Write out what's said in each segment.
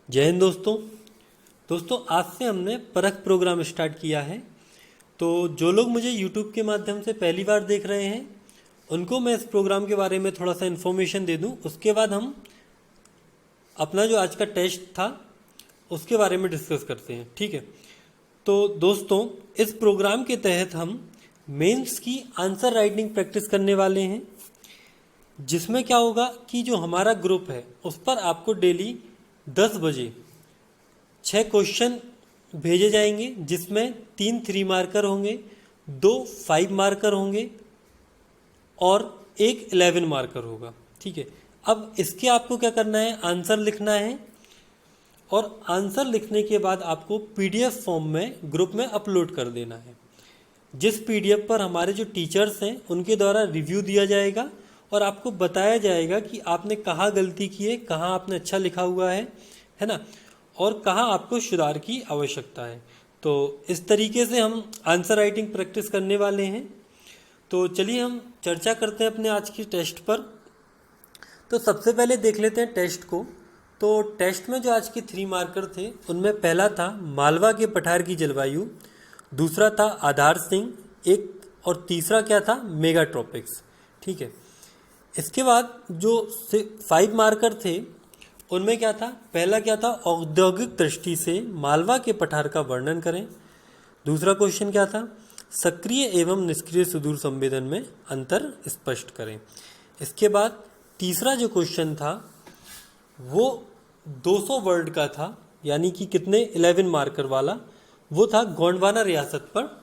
जय हिंद दोस्तों आज से हमने परख प्रोग्राम स्टार्ट किया है। तो जो लोग मुझे YouTube के माध्यम से पहली बार देख रहे हैं उनको मैं इस प्रोग्राम के बारे में थोड़ा सा इन्फॉर्मेशन दे दूं। उसके बाद हम अपना जो आज का टेस्ट था उसके बारे में डिस्कस करते हैं, ठीक है। तो दोस्तों इस प्रोग्राम के तहत हम मेंस की आंसर राइटिंग प्रैक्टिस करने वाले हैं, जिसमें क्या होगा कि जो हमारा ग्रुप है उस पर आपको डेली 10 बजे 6 क्वेश्चन भेजे जाएंगे, जिसमें 3 3 मार्कर होंगे, 2 5 मार्कर होंगे और 1 11 मार्कर होगा, ठीक है। अब इसके आपको क्या करना है, आंसर लिखना है और आंसर लिखने के बाद आपको पीडीएफ फॉर्म में ग्रुप में अपलोड कर देना है, जिस पीडीएफ पर हमारे जो टीचर्स हैं उनके द्वारा रिव्यू दिया जाएगा और आपको बताया जाएगा कि आपने कहाँ गलती की है, कहाँ आपने अच्छा लिखा हुआ है ना, और कहाँ आपको सुधार की आवश्यकता है। तो इस तरीके से हम आंसर राइटिंग प्रैक्टिस करने वाले हैं। तो चलिए हम चर्चा करते हैं अपने आज की टेस्ट पर। तो सबसे पहले देख लेते हैं टेस्ट को। तो टेस्ट में जो आज के 3 मार्कर थे उनमें पहला था मालवा के पठार की जलवायु, दूसरा था आधार सिंह एक, और तीसरा क्या था, मेगा ट्रॉपिक्स, ठीक है। इसके बाद जो 5 मार्कर थे उनमें क्या था, पहला क्या था, औद्योगिक दृष्टि से मालवा के पठार का वर्णन करें। दूसरा क्वेश्चन क्या था, सक्रिय एवं निष्क्रिय सुदूर संवेदन में अंतर स्पष्ट करें। इसके बाद तीसरा जो क्वेश्चन था वो 200 वर्ड का था, यानी कि कितने, 11 मार्कर वाला, वो था गोंडवाना रियासत पर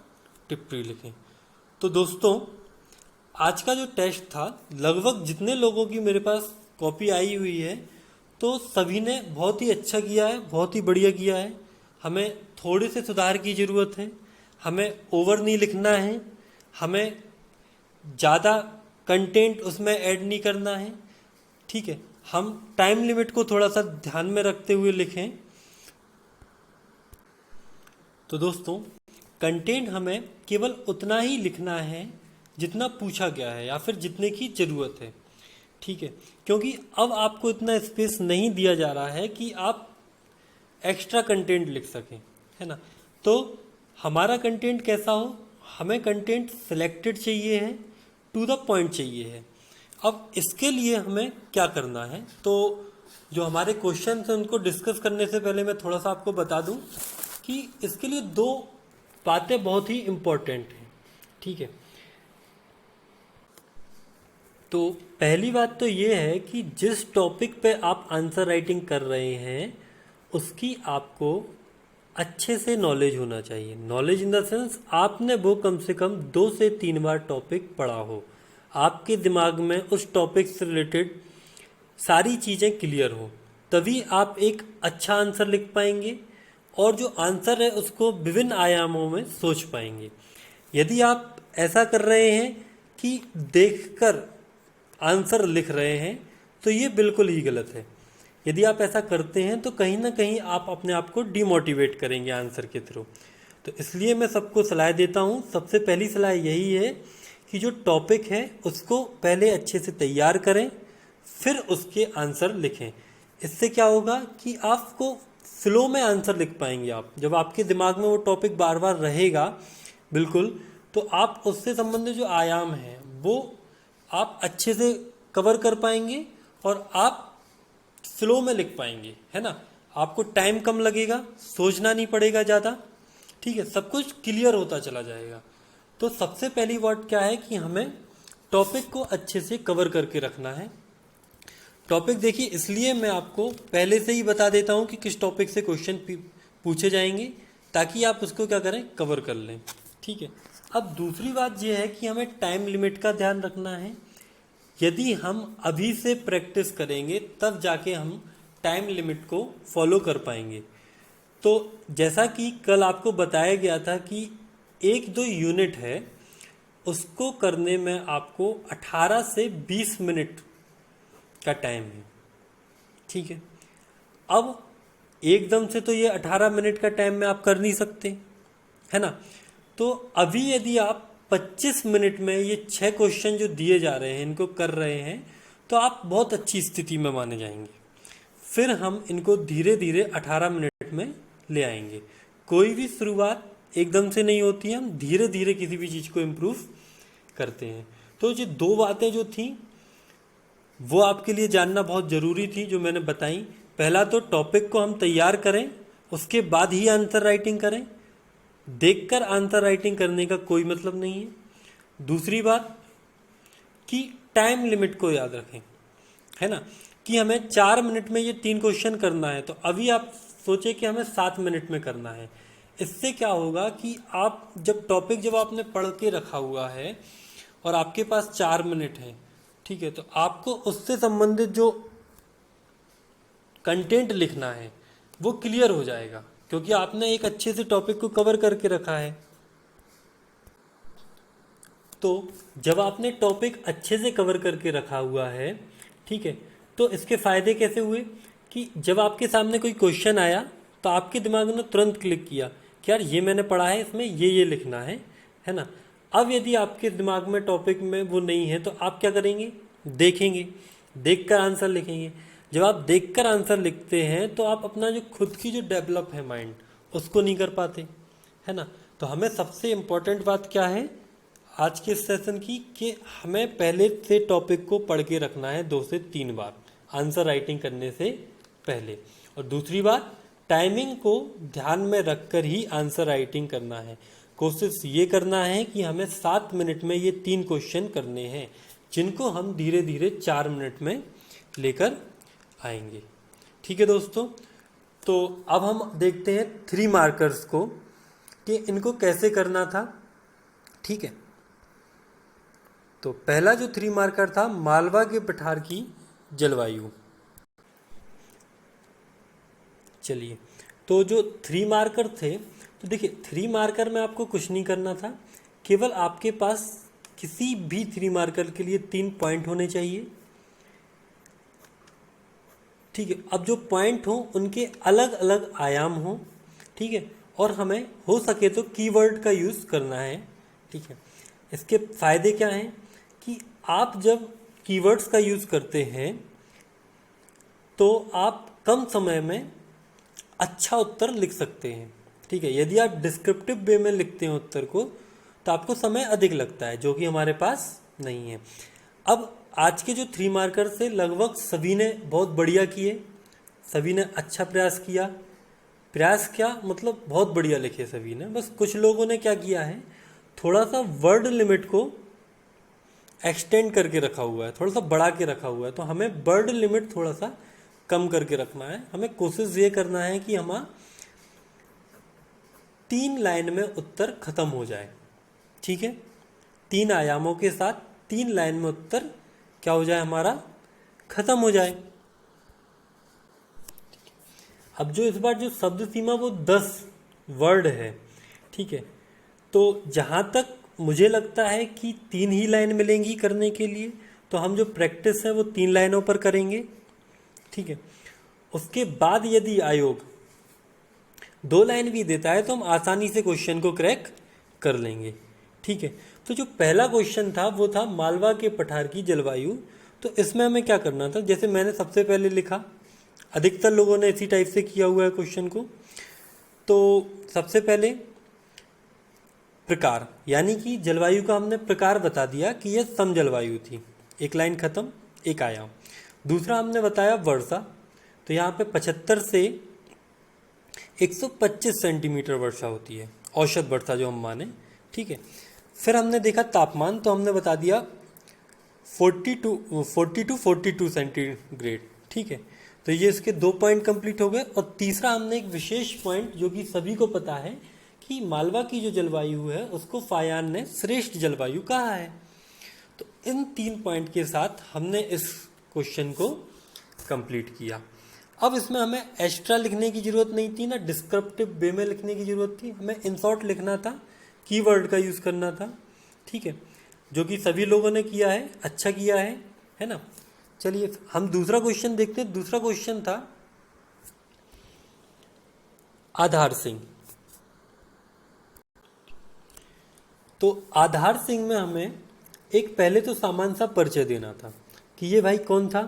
टिप्पणी लिखें। तो दोस्तों आज का जो टेस्ट था, लगभग जितने लोगों की मेरे पास कॉपी आई हुई है तो सभी ने बहुत ही अच्छा किया है, बहुत ही बढ़िया किया है। हमें थोड़े से सुधार की ज़रूरत है, हमें ओवर नहीं लिखना है, हमें ज़्यादा कंटेंट उसमें ऐड नहीं करना है, ठीक है। हम टाइम लिमिट को थोड़ा सा ध्यान में रखते हुए लिखें। तो दोस्तों कंटेंट हमें केवल उतना ही लिखना है जितना पूछा गया है या फिर जितने की ज़रूरत है, ठीक है। क्योंकि अब आपको इतना स्पेस नहीं दिया जा रहा है कि आप एक्स्ट्रा कंटेंट लिख सकें, है ना। तो हमारा कंटेंट कैसा हो, हमें कंटेंट सिलेक्टेड चाहिए है, टू द पॉइंट चाहिए है। अब इसके लिए हमें क्या करना है, तो जो हमारे क्वेश्चन हैं उनको डिस्कस करने से पहले मैं थोड़ा सा आपको बता दूं कि इसके लिए 2 बातें बहुत ही इम्पोर्टेंट हैं, ठीक है। तो पहली बात तो ये है कि जिस टॉपिक पे आप आंसर राइटिंग कर रहे हैं उसकी आपको अच्छे से नॉलेज होना चाहिए। नॉलेज इन द सेंस आपने वो कम से कम 2 से 3 बार टॉपिक पढ़ा हो, आपके दिमाग में उस टॉपिक से रिलेटेड सारी चीज़ें क्लियर हो, तभी आप एक अच्छा आंसर लिख पाएंगे और जो आंसर है उसको विभिन्न आयामों में सोच पाएंगे। यदि आप ऐसा कर रहे हैं कि देखकर आंसर लिख रहे हैं तो ये बिल्कुल ही गलत है। यदि आप ऐसा करते हैं तो कहीं ना कहीं आप अपने आप को डिमोटिवेट करेंगे आंसर के थ्रू। तो इसलिए मैं सबको सलाह देता हूँ, सबसे पहली सलाह यही है कि जो टॉपिक है उसको पहले अच्छे से तैयार करें, फिर उसके आंसर लिखें। इससे क्या होगा कि आपको फ्लो में आंसर लिख पाएंगे। आप जब आपके दिमाग में वो टॉपिक बार बार रहेगा बिल्कुल, तो आप उससे संबंधित जो आयाम हैं वो आप अच्छे से कवर कर पाएंगे और आप फ्लो में लिख पाएंगे, है ना। आपको टाइम कम लगेगा, सोचना नहीं पड़ेगा ज़्यादा, ठीक है, सब कुछ क्लियर होता चला जाएगा। तो सबसे पहली बात क्या है कि हमें टॉपिक को अच्छे से कवर करके रखना है। टॉपिक देखिए, इसलिए मैं आपको पहले से ही बता देता हूँ कि किस टॉपिक से क्वेश्चन पूछे जाएंगे, ताकि आप उसको क्या करें, कवर कर लें, ठीक है। अब दूसरी बात यह है कि हमें टाइम लिमिट का ध्यान रखना है। यदि हम अभी से प्रैक्टिस करेंगे तब जाके हम टाइम लिमिट को फॉलो कर पाएंगे। तो जैसा कि कल आपको बताया गया था कि 1-2 यूनिट है, उसको करने में आपको 18 से 20 मिनट का टाइम है, ठीक है। अब एकदम से तो ये 18 मिनट का टाइम में आप कर नहीं सकते, है ना। तो अभी यदि आप 25 मिनट में ये 6 क्वेश्चन जो दिए जा रहे हैं इनको कर रहे हैं तो आप बहुत अच्छी स्थिति में माने जाएंगे। फिर हम इनको धीरे धीरे 18 मिनट में ले आएंगे। कोई भी शुरुआत एकदम से नहीं होती है, हम धीरे धीरे किसी भी चीज़ को इम्प्रूव करते हैं। तो ये दो बातें जो थी वो आपके लिए जानना बहुत ज़रूरी थी जो मैंने बताई। पहला तो टॉपिक को हम तैयार करें, उसके बाद ही आंसर राइटिंग करें। देखकर आंसर राइटिंग करने का कोई मतलब नहीं है। दूसरी बात कि टाइम लिमिट को याद रखें, है ना, कि हमें 4 मिनट में ये 3 क्वेश्चन करना है, तो अभी आप सोचे कि हमें 7 मिनट में करना है। इससे क्या होगा कि आप जब आपने पढ़ के रखा हुआ है और आपके पास 4 मिनट है, ठीक है, तो आपको उससे संबंधित जो कंटेंट लिखना है वो क्लियर हो जाएगा, क्योंकि आपने एक अच्छे से टॉपिक को कवर करके रखा है। तो जब आपने टॉपिक अच्छे से कवर करके रखा हुआ है, ठीक है, तो इसके फ़ायदे कैसे हुए कि जब आपके सामने कोई क्वेश्चन आया तो आपके दिमाग ने तुरंत क्लिक किया कि यार ये मैंने पढ़ा है, इसमें ये लिखना है ना। अब यदि आपके दिमाग में टॉपिक में वो नहीं है तो आप क्या करेंगे, देखेंगे, देखकर आंसर लिखेंगे। जब आप देखकर आंसर लिखते हैं तो आप अपना जो खुद की जो डेवलप है माइंड, उसको नहीं कर पाते, है ना। तो हमें सबसे इम्पोर्टेंट बात क्या है आज के सेशन की, कि हमें पहले से टॉपिक को पढ़ के रखना है 2 से 3 बार आंसर राइटिंग करने से पहले। और दूसरी बात, टाइमिंग को ध्यान में रखकर ही आंसर राइटिंग करना है। कोशिश ये करना है कि हमें 7 मिनट में ये 3 क्वेश्चन करने हैं, जिनको हम धीरे धीरे 4 मिनट में लेकर आएंगे। ठीक है दोस्तों, तो अब हम देखते हैं 3 मार्कर्स को कि इनको कैसे करना था। ठीक है, तो पहला जो 3 मार्कर था, मालवा के पठार की जलवायु। चलिए, तो जो 3 मार्कर थे, तो देखिए 3 मार्कर में आपको कुछ नहीं करना था, केवल आपके पास किसी भी 3 मार्कर के लिए 3 पॉइंट होने चाहिए। ठीक है, अब जो पॉइंट हो उनके अलग अलग आयाम हो, ठीक है, और हमें हो सके तो कीवर्ड का यूज़ करना है। ठीक है, इसके फायदे क्या हैं कि आप जब कीवर्ड्स का यूज़ करते हैं तो आप कम समय में अच्छा उत्तर लिख सकते हैं। ठीक है, यदि आप डिस्क्रिप्टिव वे में लिखते हैं उत्तर को तो आपको समय अधिक लगता है, जो कि हमारे पास नहीं है। अब आज के जो 3 मार्कर से लगभग सभी ने बहुत बढ़िया किए, सभी ने अच्छा प्रयास किया। प्रयास क्या मतलब बहुत बढ़िया लिखे सभी ने। बस कुछ लोगों ने क्या किया है, थोड़ा सा वर्ड लिमिट को एक्सटेंड करके रखा हुआ है, थोड़ा सा बढ़ा के रखा हुआ है। तो हमें वर्ड लिमिट थोड़ा सा कम करके रखना है। हमें कोशिश ये करना है कि हमारा 3 लाइन में उत्तर खत्म हो जाए। ठीक है, 3 आयामों के साथ 3 लाइन में उत्तर क्या हो जाए, हमारा खत्म हो जाए। अब जो इस बार जो शब्द सीमा वो 10 वर्ड है। ठीक है, तो जहाँ तक मुझे लगता है कि 3 ही लाइन मिलेंगी करने के लिए, तो हम जो प्रैक्टिस है वो 3 लाइनों पर करेंगे। ठीक है, उसके बाद यदि आयोग 2 लाइन भी देता है तो हम आसानी से क्वेश्चन को क्रैक कर लेंगे। ठीक है, तो जो पहला क्वेश्चन था वो था मालवा के पठार की जलवायु। तो इसमें हमें क्या करना था, जैसे मैंने सबसे पहले लिखा, अधिकतर लोगों ने इसी टाइप से किया हुआ है क्वेश्चन को। तो सबसे पहले प्रकार, यानी कि जलवायु का हमने प्रकार बता दिया कि यह सम जलवायु थी, 1 लाइन खत्म, 1 आयाम। दूसरा हमने बताया वर्षा, तो यहाँ पे 75 से 125 सेंटीमीटर वर्षा होती है, औसत वर्षा जो हम माने। ठीक है, फिर हमने देखा तापमान, तो हमने बता दिया 40 टू 42 सेंटीग्रेड। ठीक है, तो ये इसके 2 पॉइंट कंप्लीट हो गए। और तीसरा हमने एक विशेष पॉइंट जो कि सभी को पता है कि मालवा की जो जलवायु है उसको फायान ने श्रेष्ठ जलवायु कहा है। तो इन 3 पॉइंट के साथ हमने इस क्वेश्चन को कंप्लीट किया। अब इसमें हमें एक्स्ट्रा लिखने की ज़रूरत नहीं थी, ना डिस्क्रिप्टिव वे में लिखने की ज़रूरत थी, हमें इन शॉर्ट लिखना था, कीवर्ड का यूज़ करना था। ठीक है, जो कि सभी लोगों ने किया है, अच्छा किया है ना। चलिए हम दूसरा क्वेश्चन देखते हैं। दूसरा क्वेश्चन था आधार सिंह। तो आधार सिंह में हमें एक पहले तो सामान्य सा परिचय देना था कि ये भाई कौन था।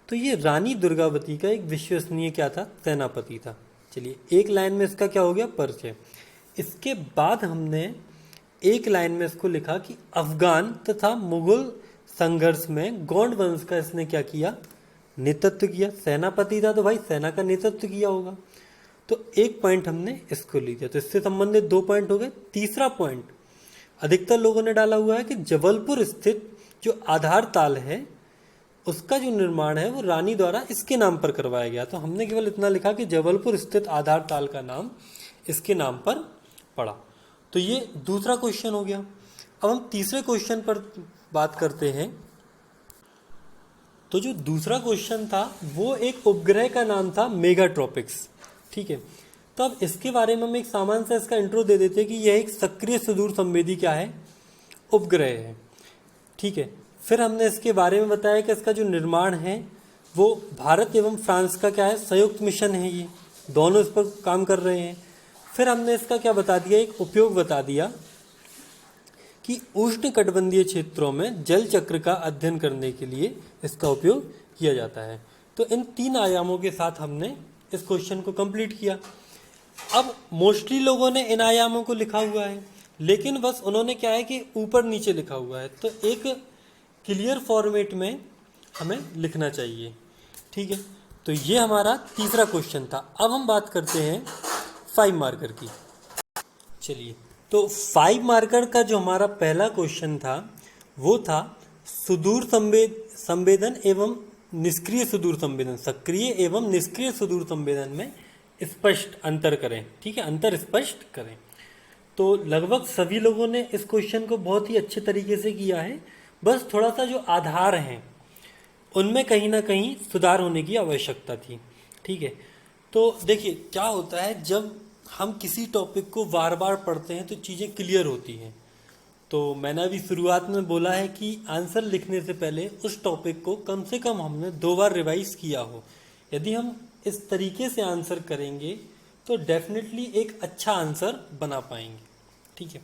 तो ये रानी दुर्गावती का एक विश्वसनीय क्या था, सेनापति था। चलिए एक लाइन में इसका क्या हो गया, परिचय। इसके बाद हमने एक लाइन में इसको लिखा कि अफगान तथा मुगल संघर्ष में गोंड वंश का इसने क्या किया, नेतृत्व किया। सेनापति था तो भाई सेना का नेतृत्व किया होगा। तो एक पॉइंट हमने इसको लिख दिया, तो इससे संबंधित 2 पॉइंट हो गए। तीसरा पॉइंट अधिकतर लोगों ने डाला हुआ है कि जबलपुर स्थित जो आधार ताल है उसका जो निर्माण है वो रानी द्वारा इसके नाम पर करवाया गया। तो हमने केवल इतना लिखा कि जबलपुर स्थित आधार ताल का नाम इसके नाम पर पड़ा। तो ये दूसरा क्वेश्चन हो गया। अब हम तीसरे क्वेश्चन पर बात करते हैं। तो जो दूसरा क्वेश्चन था वो एक उपग्रह का नाम था मेगाट्रॉपिक्स, ठीक है। तो अब इसके बारे में हम एक सामान्य सा इसका इंट्रो दे देते हैं कि यह एक सक्रिय सुदूर संवेदी क्या है, उपग्रह है, ठीक है। फिर हमने इसके बारे में बताया कि इसका जो निर्माण है वो भारत एवं फ्रांस का क्या है, संयुक्त मिशन है, ये दोनों इस पर काम कर रहे हैं। फिर हमने इसका क्या बता दिया, एक उपयोग बता दिया कि उष्णकटिबंधीय क्षेत्रों में जल चक्र का अध्ययन करने के लिए इसका उपयोग किया जाता है। तो इन 3 आयामों के साथ हमने इस क्वेश्चन को कंप्लीट किया। अब मोस्टली लोगों ने इन आयामों को लिखा हुआ है, लेकिन बस उन्होंने क्या है कि ऊपर नीचे लिखा हुआ है। तो एक क्लियर फॉर्मेट में हमें लिखना चाहिए, ठीक है। तो ये हमारा तीसरा क्वेश्चन था। अब हम बात करते हैं 5 मार्कर की। चलिए, तो 5 मार्कर का जो हमारा पहला क्वेश्चन था वो था सुदूर संवेदन एवं निष्क्रिय सुदूर संवेदन, सक्रिय एवं निष्क्रिय सुदूर संवेदन में स्पष्ट अंतर करें, ठीक है, अंतर स्पष्ट करें। तो लगभग सभी लोगों ने इस क्वेश्चन को बहुत ही अच्छे तरीके से किया है। बस थोड़ा सा जो आधार हैं उनमें कहीं ना कहीं सुधार होने की आवश्यकता थी, ठीक है। तो देखिए क्या होता है, जब हम किसी टॉपिक को बार बार पढ़ते हैं तो चीज़ें क्लियर होती हैं। तो मैंने अभी शुरुआत में बोला है कि आंसर लिखने से पहले उस टॉपिक को कम से कम हमने 2 बार रिवाइज किया हो। यदि हम इस तरीके से आंसर करेंगे तो डेफिनेटली एक अच्छा आंसर बना पाएंगे, ठीक है।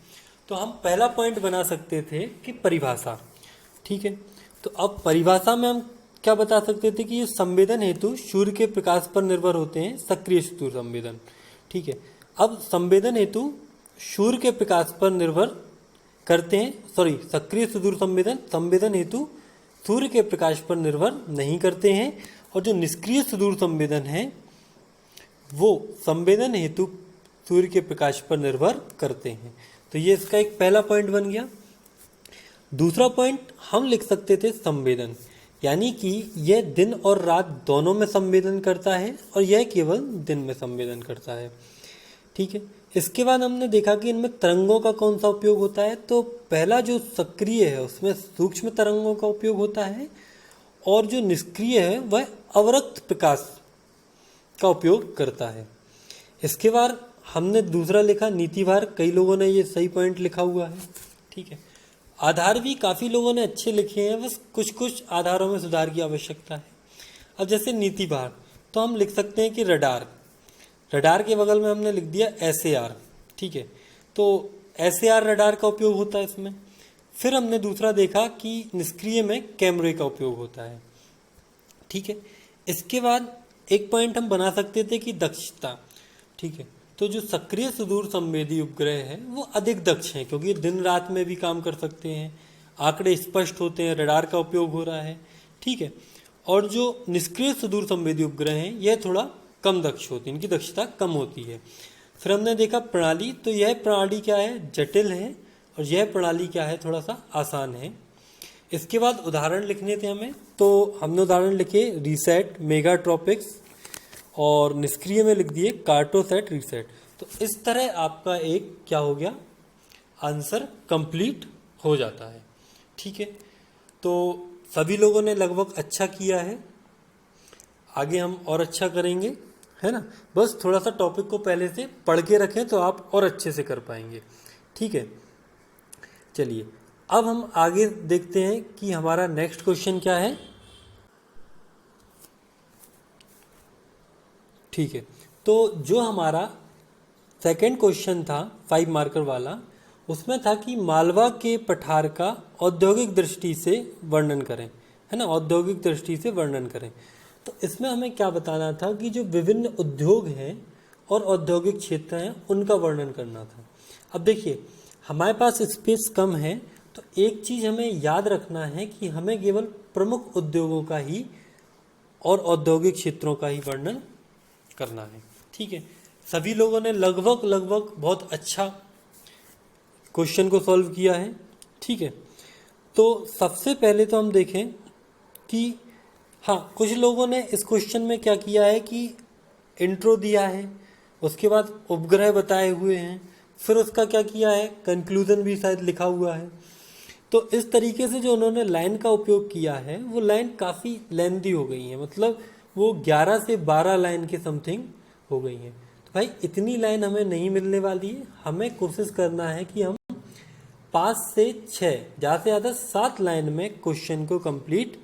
तो हम पहला पॉइंट बना सकते थे कि परिभाषा, ठीक है। तो अब परिभाषा में हम क्या बता सकते थे कि ये संवेदन हेतु सूर्य के प्रकाश पर निर्भर होते हैं, सक्रिय सुदूर संवेदन, ठीक है। अब संवेदन हेतु सूर्य के प्रकाश पर निर्भर करते हैं, सक्रिय सुदूर संवेदन हेतु सूर्य के प्रकाश पर निर्भर नहीं करते हैं। और जो निष्क्रिय सुदूर संवेदन है वो संवेदन हेतु सूर्य के प्रकाश पर निर्भर करते हैं। तो ये इसका एक पहला पॉइंट बन गया। दूसरा पॉइंट हम लिख सकते थे संवेदन, यानी कि यह दिन और रात दोनों में संवेदन करता है और यह केवल दिन में संवेदन करता है, ठीक है। इसके बाद हमने देखा कि इनमें तरंगों का कौन सा उपयोग होता है। तो पहला जो सक्रिय है उसमें सूक्ष्म तरंगों का उपयोग होता है और जो निष्क्रिय है वह अवरक्त प्रकाश का उपयोग करता है। इसके बाद हमने दूसरा लिखा नीतिभार। कई लोगों ने ये सही पॉइंट लिखा हुआ है, ठीक है। आधार भी काफ़ी लोगों ने अच्छे लिखे हैं, बस कुछ कुछ आधारों में सुधार की आवश्यकता है। अब जैसे नीतिभार तो हम लिख सकते हैं कि रडार, रडार के बगल में हमने लिख दिया SAR, ठीक है। तो SAR रडार का उपयोग होता है इसमें। फिर हमने दूसरा देखा कि निष्क्रिय में कैमरे का उपयोग होता है, ठीक है। इसके बाद एक पॉइंट हम बना सकते थे कि दक्षता, ठीक है। तो जो सक्रिय सुदूर संवेदी उपग्रह है वो अधिक दक्ष हैं क्योंकि दिन रात में भी काम कर सकते हैं, आंकड़े स्पष्ट होते हैं, रडार का उपयोग हो रहा है, ठीक है। और जो निष्क्रिय सुदूर संवेदी उपग्रह हैं यह थोड़ा कम दक्ष होती है, इनकी दक्षता कम होती है। फिर हमने देखा प्रणाली, तो यह प्रणाली क्या है, जटिल है, और यह प्रणाली क्या है, थोड़ा सा आसान है। इसके बाद उदाहरण लिखने थे हमें, तो हमने उदाहरण लिखे रीसेट, मेगाट्रॉपिक्स, और निष्क्रिय में लिख दिए कार्टोसेट, रीसेट। तो इस तरह आपका एक क्या हो गया, आंसर कंप्लीट हो जाता है, ठीक है। तो सभी लोगों ने लगभग अच्छा किया है, आगे हम और अच्छा करेंगे, है ना। बस थोड़ा सा टॉपिक को पहले से पढ़ के रखें तो आप और अच्छे से कर पाएंगे, ठीक है। चलिए अब हम आगे देखते हैं कि हमारा नेक्स्ट क्वेश्चन क्या है, ठीक है। तो जो हमारा सेकंड क्वेश्चन था 5 मार्कर वाला, उसमें था कि मालवा के पठार का औद्योगिक दृष्टि से वर्णन करें, है ना, औद्योगिक दृष्टि से वर्णन करें। तो इसमें हमें क्या बताना था कि जो विभिन्न उद्योग हैं और औद्योगिक क्षेत्र हैं उनका वर्णन करना था। अब देखिए हमारे पास स्पेस कम है, तो एक चीज़ हमें याद रखना है कि हमें केवल प्रमुख उद्योगों का ही और औद्योगिक क्षेत्रों का ही वर्णन करना है। ठीक है, सभी लोगों ने लगभग लगभग बहुत अच्छा क्वेश्चन को सॉल्व किया है। ठीक है, तो सबसे पहले तो हम देखें कि हाँ, कुछ लोगों ने इस क्वेश्चन में क्या किया है कि इंट्रो दिया है, उसके बाद उपग्रह बताए हुए हैं, फिर उसका क्या किया है, कंक्लूजन भी शायद लिखा हुआ है। तो इस तरीके से जो उन्होंने लाइन का उपयोग किया है वो लाइन काफ़ी लेंथी हो गई है, मतलब वो 11 से 12 लाइन के समथिंग हो गई है। तो भाई इतनी लाइन हमें नहीं मिलने वाली है, हमें कोशिश करना है कि हम 5 से 6 ज़्यादा से ज़्यादा 7 लाइन में क्वेश्चन को कंप्लीट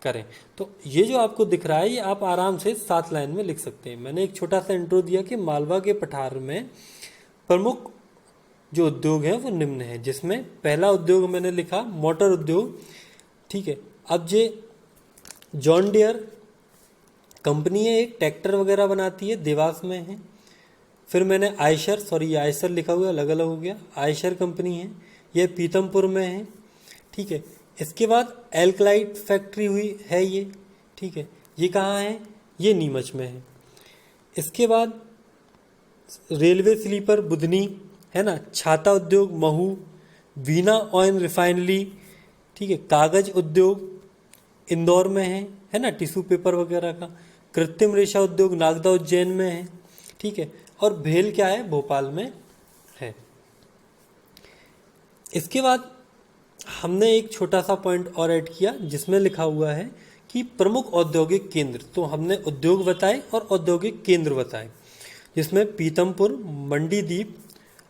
करें। तो ये जो आपको दिख रहा है ये आप आराम से 7 लाइन में लिख सकते हैं। मैंने एक छोटा सा इंट्रो दिया कि मालवा के पठार में प्रमुख जो उद्योग हैं वो निम्न है, जिसमें पहला उद्योग मैंने लिखा मोटर उद्योग। ठीक है, अब ये जॉन डियर कंपनी है, एक ट्रैक्टर वगैरह बनाती है, देवास में है। फिर मैंने आयशर लिखा हुआ अलग अलग हो गया, आयशर कंपनी है, ये पीतमपुर में है। ठीक है, इसके बाद एल्कलाइट फैक्ट्री हुई है ये। ठीक है, ये कहाँ है, ये नीमच में है। इसके बाद रेलवे स्लीपर बुधनी है ना, छाता उद्योग महू, वीना ऑयल रिफाइनरी। ठीक है, कागज उद्योग इंदौर में है ना, टिश्यू पेपर वगैरह का। कृत्रिम रेशा उद्योग नागदा उज्जैन में है। ठीक है, और भेल क्या है, भोपाल में है। इसके बाद हमने एक छोटा सा पॉइंट और ऐड किया जिसमें लिखा हुआ है कि प्रमुख औद्योगिक केंद्र। तो हमने उद्योग बताए और औद्योगिक केंद्र बताए, जिसमें पीतमपुर, मंडीदीप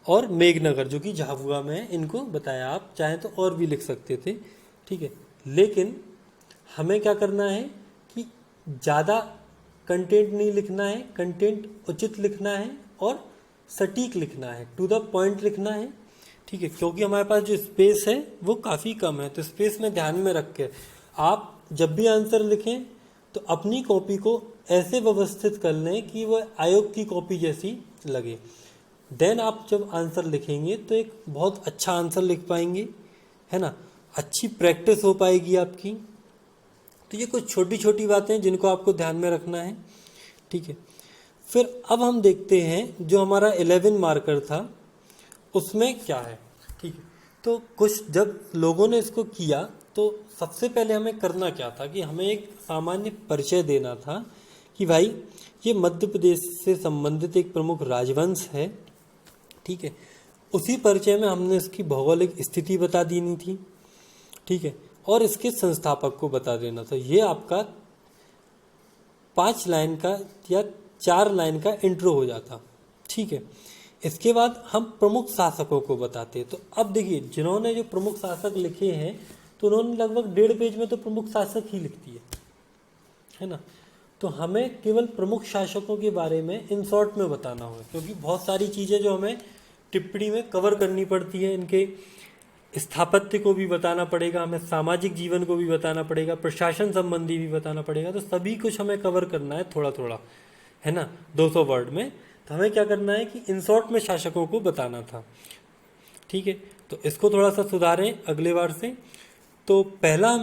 और मेघनगर जो कि झाबुआ में है, इनको बताया। आप चाहें तो और भी लिख सकते थे। ठीक है, लेकिन हमें क्या करना है कि ज़्यादा कंटेंट नहीं लिखना है, कंटेंट उचित लिखना है और सटीक लिखना है, टू द पॉइंट लिखना है। ठीक है, क्योंकि हमारे पास जो स्पेस है वो काफ़ी कम है, तो स्पेस में ध्यान में रख के आप जब भी आंसर लिखें तो अपनी कॉपी को ऐसे व्यवस्थित कर लें कि वह आयोग की कॉपी जैसी लगे। देन आप जब आंसर लिखेंगे तो एक बहुत अच्छा आंसर लिख पाएंगे, है ना, अच्छी प्रैक्टिस हो पाएगी आपकी। तो ये कुछ छोटी छोटी बातें जिनको आपको ध्यान में रखना है। ठीक है, फिर अब हम देखते हैं जो हमारा 11 मार्कर था उसमें क्या है। ठीक है, तो कुछ जब लोगों ने इसको किया तो सबसे पहले हमें करना क्या था कि हमें एक सामान्य परिचय देना था कि भाई ये मध्य प्रदेश से संबंधित एक प्रमुख राजवंश है। ठीक है, उसी परिचय में हमने इसकी भौगोलिक स्थिति बता देनी थी। ठीक है, और इसके संस्थापक को बता देना था। ये आपका 5 लाइन का या 4 लाइन का इंट्रो हो जाता। ठीक है, इसके बाद हम प्रमुख शासकों को बताते। तो अब देखिए जिन्होंने जो प्रमुख शासक लिखे हैं तो उन्होंने लगभग 1.5 पेज में तो प्रमुख शासक ही लिख दिए, है ना। तो हमें केवल प्रमुख शासकों के बारे में इन शॉर्ट में बताना होगा, क्योंकि बहुत सारी चीज़ें जो हमें टिप्पणी में कवर करनी पड़ती है। इनके स्थापत्य को भी बताना पड़ेगा, हमें सामाजिक जीवन को भी बताना पड़ेगा, प्रशासन संबंधी भी बताना पड़ेगा। तो सभी कुछ हमें कवर करना है थोड़ा थोड़ा, है ना, 200 वर्ड में। तो हमें क्या करना है कि इन शॉर्ट में शासकों को बताना था। ठीक है, तो इसको थोड़ा सा सुधारें अगले बार से। तो पहला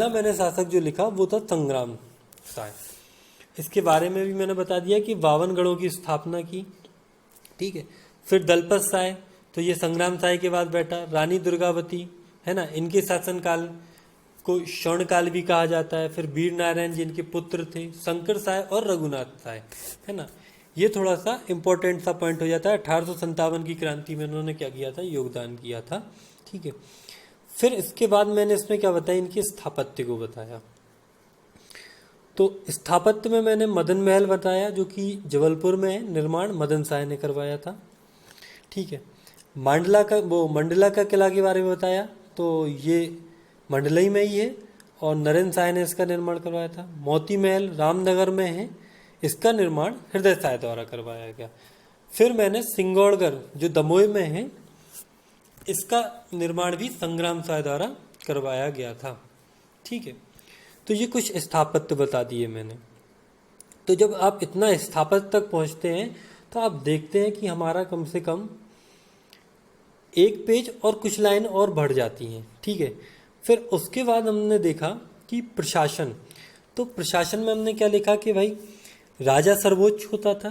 मैंने शासक जो लिखा वो था संग्राम साय। इसके बारे में भी मैंने बता दिया कि 52 गढ़ों की स्थापना की। ठीक है, फिर दलपत साय, तो ये संग्राम साय के बाद बैठा। रानी दुर्गावती, है ना, इनके शासनकाल को स्वर्णकाल भी कहा जाता है। फिर वीर नारायण जी इनके पुत्र थे, शंकर साय और रघुनाथ साय, है ना। ये थोड़ा सा इंपॉर्टेंट सा पॉइंट हो जाता है। 1857 की क्रांति में उन्होंने क्या किया था, योगदान किया था। ठीक है, फिर इसके बाद मैंने इसमें क्या बताया, इनके स्थापत्य को बताया। तो स्थापत्य में मैंने मदन महल बताया जो कि जबलपुर में है, निर्माण मदन साय ने करवाया था। ठीक है, मंडला का किला के बारे में बताया, तो ये मंडलई में ही है और नरेंद्र साय ने इसका निर्माण करवाया था। मोती महल रामनगर में है, इसका निर्माण हृदय साय द्वारा करवाया गया। फिर मैंने सिंगौड़गढ़ जो दमोह में है, इसका निर्माण भी संग्राम साय द्वारा करवाया गया था। ठीक है। तो ये कुछ स्थापत्य बता दिए मैंने। तो जब आप इतना स्थापत्य तक पहुंचते हैं तो आप देखते हैं कि हमारा कम से कम एक पेज और कुछ लाइन और बढ़ जाती हैं। ठीक है। फिर उसके बाद हमने देखा कि प्रशासन, तो प्रशासन में हमने क्या लिखा कि भाई राजा सर्वोच्च होता था,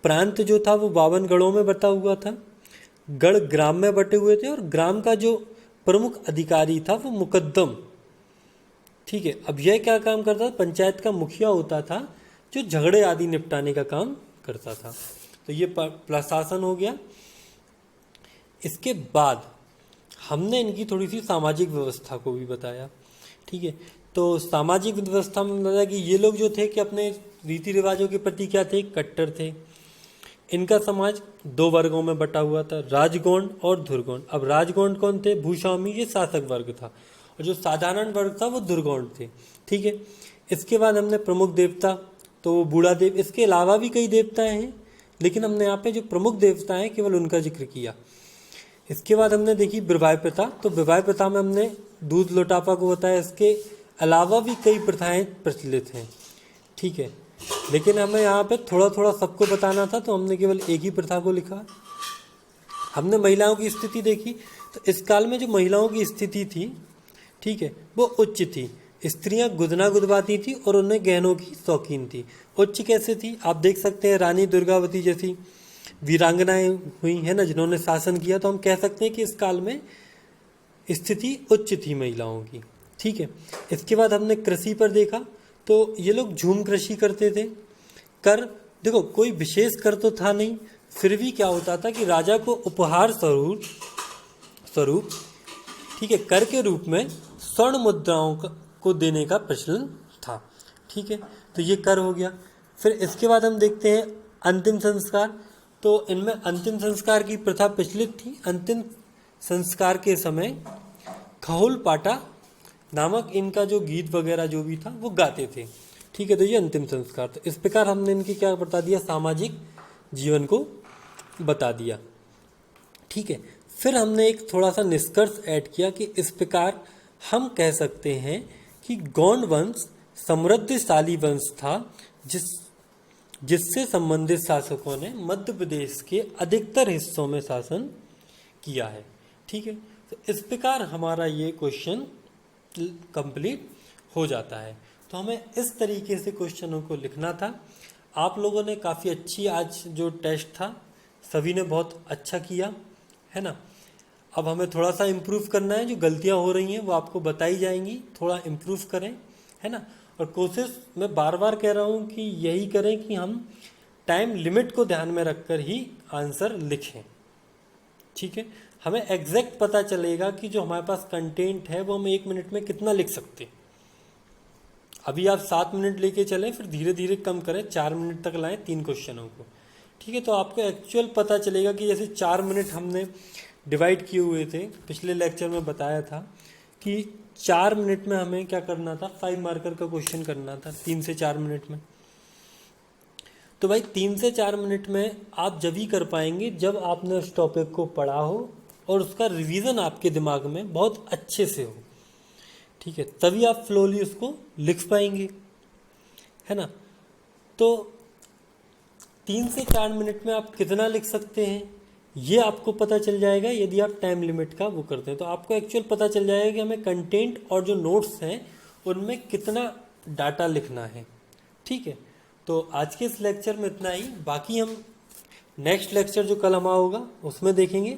प्रांत जो था वो 52 गढ़ों में बटा हुआ था, गढ़ ग्राम में बटे हुए थे और ग्राम का जो प्रमुख अधिकारी था वो मुकद्दम। ठीक है। अब यह क्या काम करता था, पंचायत का मुखिया होता था जो झगड़े आदि निपटाने का काम करता था। तो ये प्रशासन हो गया। इसके बाद हमने इनकी थोड़ी सी सामाजिक व्यवस्था को भी बताया। ठीक है। तो सामाजिक व्यवस्था में बताया कि ये लोग जो थे कि अपने रीति रिवाजों के प्रति क्या थे, कट्टर थे। इनका समाज 2 वर्गों में बटा हुआ था, राजगौंड और धुरगौंड। अब राजगौंड कौन थे, भूस्वामी, ये शासक वर्ग था, और जो साधारण वर्ग था वो धुरगौंड थे। ठीक है। इसके बाद हमने प्रमुख देवता, तो वो बूढ़ा देव, इसके अलावा भी कई देवताएं हैं लेकिन हमने यहाँ पे जो प्रमुख देवता हैं केवल उनका जिक्र किया। इसके बाद हमने देखी विवाह प्रथा। तो विवाह प्रथा में हमने दूध लौटापा को बताया, इसके अलावा भी कई प्रथाएं प्रचलित हैं। ठीक है। लेकिन हमें यहाँ पे थोड़ा थोड़ा सबको बताना था तो हमने केवल एक ही प्रथा को लिखा। हमने महिलाओं की स्थिति देखी। तो इस काल में जो महिलाओं की स्थिति थी, ठीक है, वो उच्च थी। स्त्रियां गुदना गुदवाती थी और उन्हें गहनों की शौकीन थी। उच्च कैसे थी, आप देख सकते हैं रानी दुर्गावती जैसी वीरांगनाएं हुई है ना जिन्होंने शासन किया, तो हम कह सकते हैं कि इस काल में स्थिति उच्च थी महिलाओं की। ठीक है। इसके बाद हमने कृषि पर देखा। तो ये लोग झूम कृषि करते थे। कर, देखो कोई विशेष कर तो था नहीं, फिर भी क्या होता था कि राजा को उपहार स्वरूप, ठीक है, कर के रूप में स्वर्ण मुद्राओं को देने का प्रचलन था। ठीक है। तो ये कर हो गया। फिर इसके बाद हम देखते हैं अंतिम संस्कार। तो इनमें अंतिम संस्कार की प्रथा प्रचलित थी। अंतिम संस्कार के समय खहुल पाटा नामक इनका जो गीत वगैरह जो भी था वो गाते थे। ठीक है। तो ये अंतिम संस्कार था। इस प्रकार हमने इनकी क्या बता दिया, सामाजिक जीवन को बता दिया। ठीक है। फिर हमने एक थोड़ा सा निष्कर्ष ऐड किया कि इस प्रकार हम कह सकते हैं कि गौंड वंश समृद्धशाली वंश था जिससे संबंधित शासकों ने मध्य प्रदेश के अधिकतर हिस्सों में शासन किया है। ठीक है। तो इस प्रकार हमारा ये क्वेश्चन कंप्लीट हो जाता है। तो हमें इस तरीके से क्वेश्चनों को लिखना था। आप लोगों ने काफ़ी अच्छी, आज जो टेस्ट था सभी ने बहुत अच्छा किया है ना। अब हमें थोड़ा सा इम्प्रूव करना है, जो गलतियां हो रही हैं वो आपको बताई जाएंगी, थोड़ा इम्प्रूव करें, है ना। और कोशिश मैं बार बार कह रहा हूँ कि यही करें कि हम टाइम लिमिट को ध्यान में रखकर ही आंसर लिखें। ठीक है। हमें एग्जैक्ट पता चलेगा कि जो हमारे पास कंटेंट है वो हम 1 मिनट में कितना लिख सकते हैं। अभी आप 7 मिनट लेके चलें, फिर धीरे धीरे कम करें, 4 मिनट तक लाएं 3 क्वेश्चनों को। ठीक है। तो आपको एक्चुअल पता चलेगा कि जैसे 4 मिनट हमने डिवाइड किए हुए थे, पिछले लेक्चर में बताया था कि 4 मिनट में हमें क्या करना था, 5 मार्कर का क्वेश्चन करना था 3 से 4 मिनट में। तो भाई 3 से 4 मिनट में आप जब ही कर पाएंगे जब आपने उस टॉपिक को पढ़ा हो और उसका रिवीजन आपके दिमाग में बहुत अच्छे से हो। ठीक है। तभी आप फ्लोली उसको लिख पाएंगे, है ना। तो 3 से 4 मिनट में आप कितना लिख सकते हैं ये आपको पता चल जाएगा यदि आप टाइम लिमिट का वो करते हैं। तो आपको एक्चुअल पता चल जाएगा कि हमें कंटेंट और जो नोट्स हैं उनमें कितना डाटा लिखना है। ठीक है। तो आज के इस लेक्चर में इतना ही। बाकी हम नेक्स्ट लेक्चर जो कल हमारा होगा उसमें देखेंगे